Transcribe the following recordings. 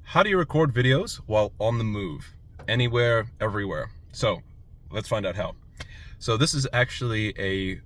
How do you record videos while on the move? Anywhere, everywhere. So let's find out how. So this is actually a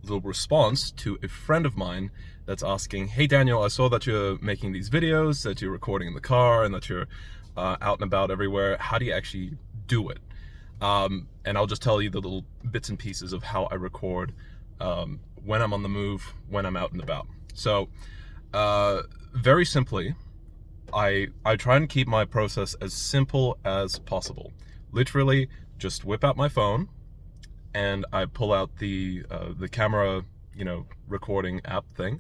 little response to a friend of mine that's asking, hey Daniel, I saw that you're making these videos, that you're recording in the car, and that you're out and about everywhere. How do you actually do it? And I'll just tell you the little bits and pieces of how I record when I'm on the move, when I'm out and about. So very simply, I try and keep my process as simple as possible. Literally, just whip out my phone and I pull out the camera, recording app thing,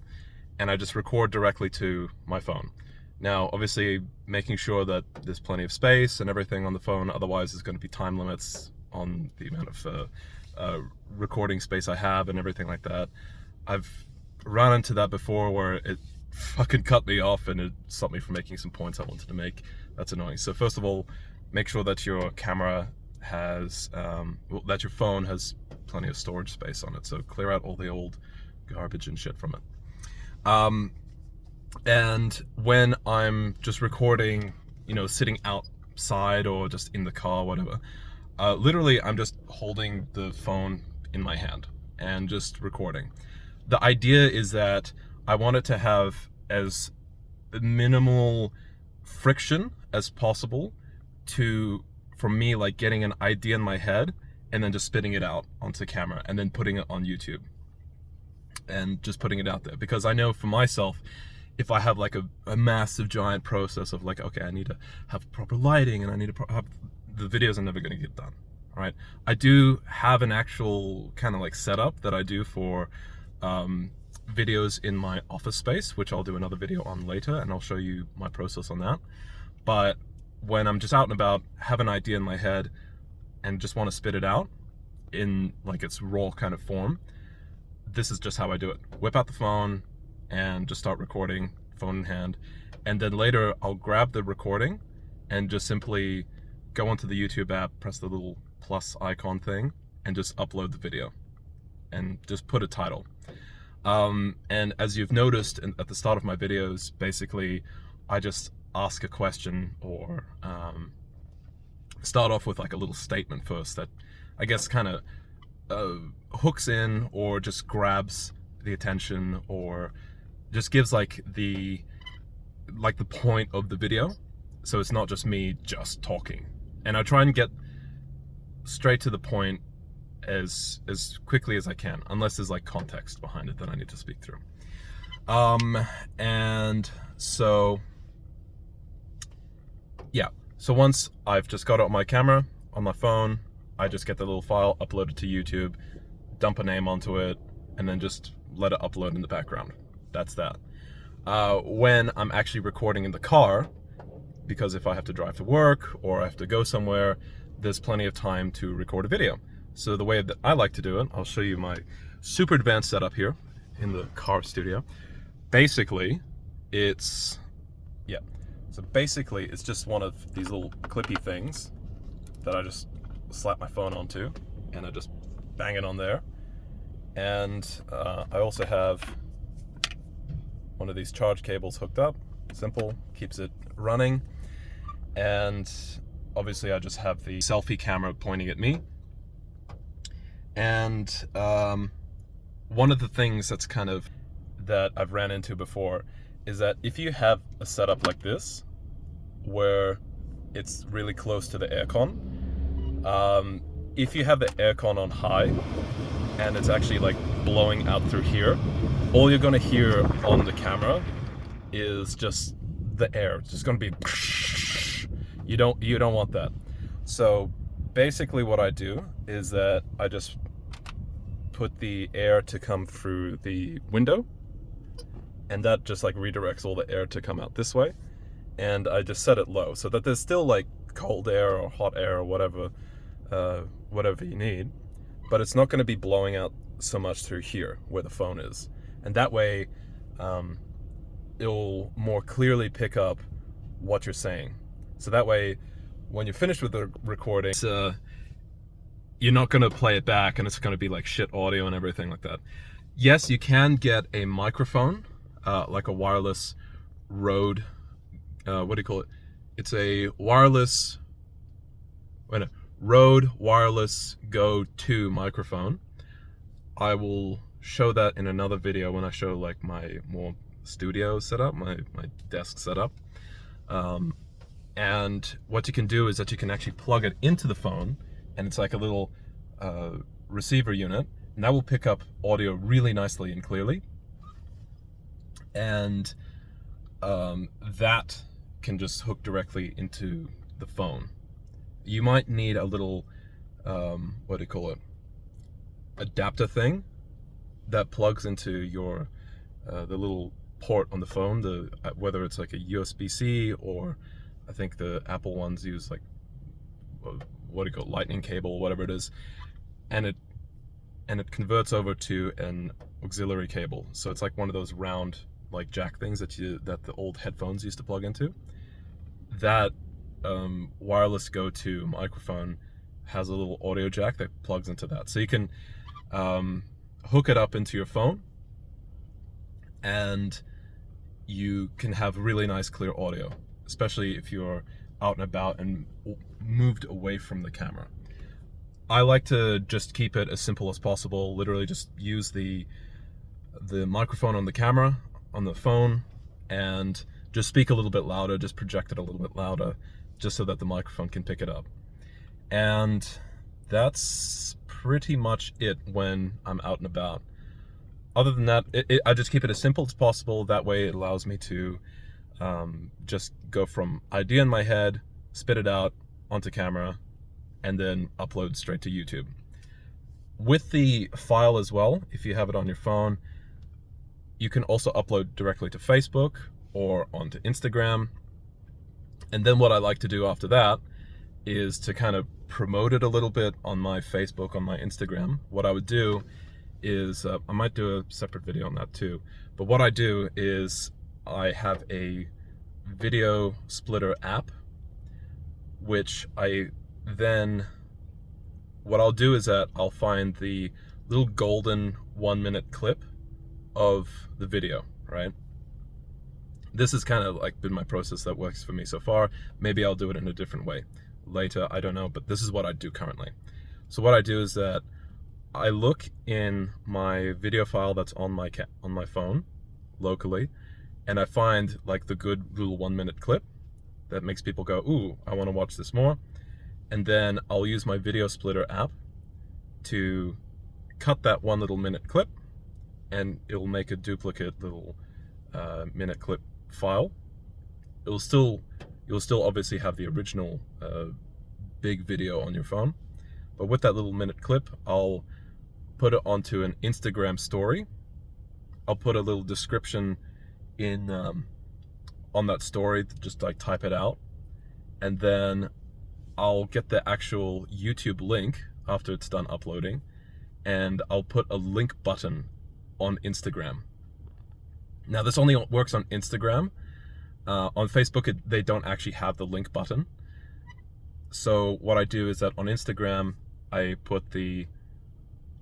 and I just record directly to my phone. Now, obviously, making sure that there's plenty of space and everything on the phone. Otherwise, there's going to be time limits on the amount of recording space I have and everything like that. I've run into that before where it fucking cut me off and it stopped me from making some points I wanted to make. That's annoying. So first of all, make sure that your camera has, that your phone has plenty of storage space on it. So clear out all the old garbage and shit from it. And when I'm just recording, sitting outside or just in the car, whatever, literally I'm just holding the phone in my hand and just recording. The idea is that I want it to have as minimal friction as possible for me, like getting an idea in my head and then just spitting it out onto camera and then putting it on YouTube and just putting it out there. Because I know for myself, if I have like a massive giant process of like, okay, I need to have proper lighting and I need to have, the videos are never going to get done. All right. I do have an actual kind of like setup that I do for videos in my office space, which I'll do another video on later, and I'll show you my process on that. But when I'm just out and about, have an idea in my head and just want to spit it out in like its raw kind of form, this is just how I do it. Whip out the phone and just start recording, phone in hand, and then later I'll grab the recording and just simply go onto the YouTube app, press the little plus icon thing, and just upload the video and just put a title. And as you've noticed at the start of my videos, basically I just ask a question or start off with like a little statement first that I guess kind of hooks in or just grabs the attention or just gives like the point of the video. So it's not just me just talking, and I try and get straight to the point as quickly as I can, unless there's like context behind it that I need to speak through. And so yeah, so once I've just got it on my camera, on my phone, I just get the little file, upload it to YouTube, dump a name onto it, and then just let it upload in the background. That's that. When I'm actually recording in the car, because if I have to drive to work or I have to go somewhere, there's plenty of time to record a video. So the way that I like to do it, I'll show you my super advanced setup here in the car studio. Basically, it's just one of these little clippy things that I just slap my phone onto and I just bang it on there. And I also have one of these charge cables hooked up. Simple, keeps it running. And obviously I just have the selfie camera pointing at me. And one of the things that I've ran into before is that if you have a setup like this, where it's really close to the aircon, if you have the aircon on high and it's actually like blowing out through here, all you're gonna hear on the camera is just the air. It's just gonna be, you don't want that. So basically what I do is that I just put the air to come through the window, and that just like redirects all the air to come out this way. And I just set it low so that there's still like cold air or hot air or whatever you need, but it's not going to be blowing out so much through here where the phone is. And that way it'll more clearly pick up what you're saying. So that way when you're finished with the recording, you're not going to play it back and it's going to be like shit audio and everything like that. Yes, you can get a microphone, like a wireless Rode, what do you call it? It's a wireless, Rode Wireless Go 2 microphone. I will show that in another video when I show like my more studio setup, my desk setup. And what you can do is that you can actually plug it into the phone, and it's like a little receiver unit, and that will pick up audio really nicely and clearly. And that can just hook directly into the phone. You might need a little, what do you call it, adapter thing that plugs into your, the little port on the phone, whether it's like a USB-C, or I think the Apple ones use like, what do you call it, lightning cable, whatever it is, and it converts over to an auxiliary cable. So it's like one of those round like jack things that the old headphones used to plug into. That wireless Go 2 microphone has a little audio jack that plugs into that, so you can hook it up into your phone, and you can have really nice clear audio, especially if you're out and about and moved away from the camera. I like to just keep it as simple as possible. Literally just use the microphone on the camera on the phone, and just speak a little bit louder, just project it a little bit louder, just so that the microphone can pick it up. And that's pretty much it when I'm out and about. Other than that, I just keep it as simple as possible. That way it allows me to just go from idea in my head, spit it out onto camera, and then upload straight to YouTube. With the file as well, if you have it on your phone, you can also upload directly to Facebook or onto Instagram. And then what I like to do after that is to kind of promote it a little bit on my Facebook, on my Instagram. What I would do is, I might do a separate video on that too, but what I do is I have a video splitter app, which what I'll do is that I'll find the little golden 1-minute clip of the video, right? This is kind of like been my process that works for me so far. Maybe I'll do it in a different way later, I don't know, but this is what I do currently. So what I do is that I look in my video file that's on my phone locally, and I find like the good little 1-minute clip that makes people go, ooh, I want to watch this more. And then I'll use my video splitter app to cut that one little minute clip, and it'll make a duplicate little minute clip file. You'll still obviously have the original big video on your phone, but with that little minute clip, I'll put it onto an Instagram story. I'll put a little description in on that story, just like type it out, and then I'll get the actual YouTube link after it's done uploading, and I'll put a link button on Instagram. Now this only works on Instagram. On Facebook, they don't actually have the link button. So what I do is that on Instagram, I put the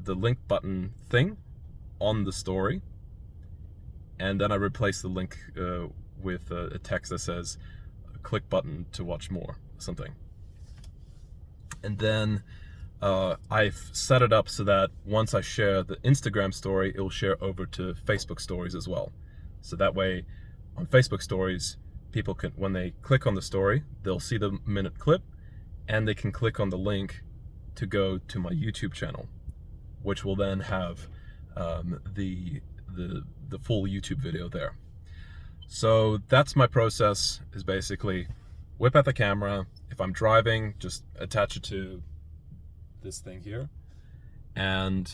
link button thing on the story, and then I replace the link with a text that says click button to watch more, something. And then I've set it up so that once I share the Instagram story, it'll share over to Facebook stories as well. So that way on Facebook stories, people can, when they click on the story, they'll see the minute clip, and they can click on the link to go to my YouTube channel, which will then have the full YouTube video there. So that's my process, is basically whip out the camera. If I'm driving, just attach it to this thing here, and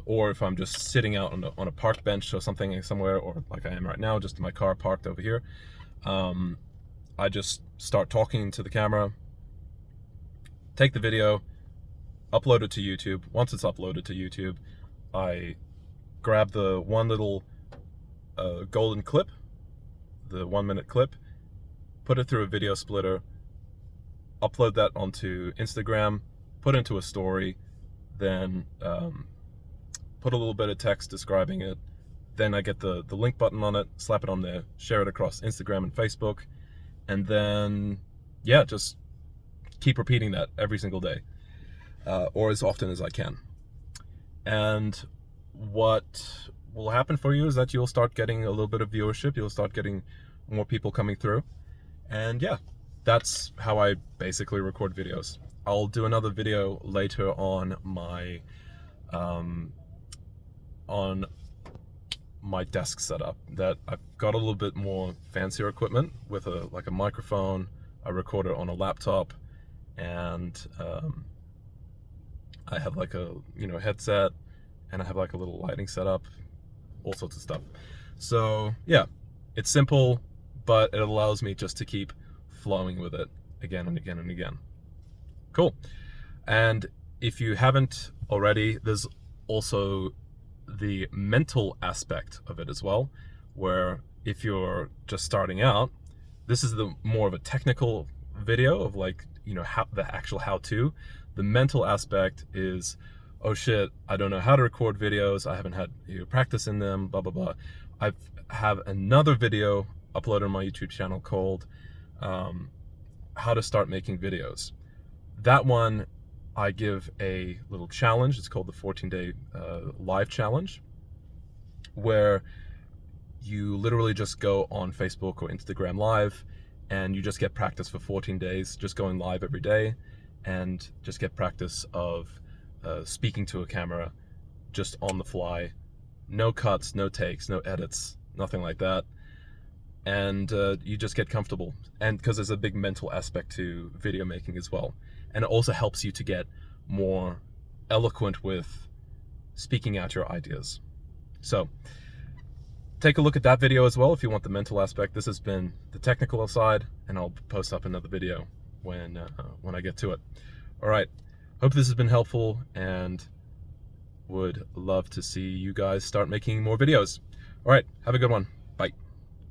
or if I'm just sitting out on a park bench or something somewhere, or like I am right now, just in my car parked over here, I just start talking to the camera, take the video, upload it to YouTube. Once it's uploaded to YouTube, I grab the one little golden clip, the 1-minute clip, put it through a video splitter, upload that onto Instagram, put it into a story, then put a little bit of text describing it. Then I get the link button on it, slap it on there, share it across Instagram and Facebook, and then yeah, just keep repeating that every single day, or as often as I can. And what will happen for you is that you'll start getting a little bit of viewership, you'll start getting more people coming through, and yeah, that's how I basically record videos. I'll do another video later on my desk setup, that I've got a little bit more fancier equipment with a microphone. I record it on a laptop, and I have like a headset, and I have like a little lighting setup, all sorts of stuff. So yeah, it's simple, but it allows me just to keep flowing with it again and again and again. Cool. And if you haven't already, there's also the mental aspect of it as well, where if you're just starting out, this is the more of a technical video of like, how the actual how-to. The mental aspect is, oh shit, I don't know how to record videos, I haven't had practice in them, blah blah blah. I have another video uploaded on my YouTube channel called how to start making videos. That one I give a little challenge. It's called the 14-day live challenge, where you literally just go on Facebook or Instagram live, and you just get practice for 14 days, just going live every day, and just get practice of speaking to a camera just on the fly. No cuts, no takes, no edits, nothing like that. And you just get comfortable. And because there's a big mental aspect to video making as well. And it also helps you to get more eloquent with speaking out your ideas. So take a look at that video as well if you want the mental aspect. This has been the technical side, and I'll post up another video when I get to it. All right, hope this has been helpful, and would love to see you guys start making more videos. All right, have a good one. Bye.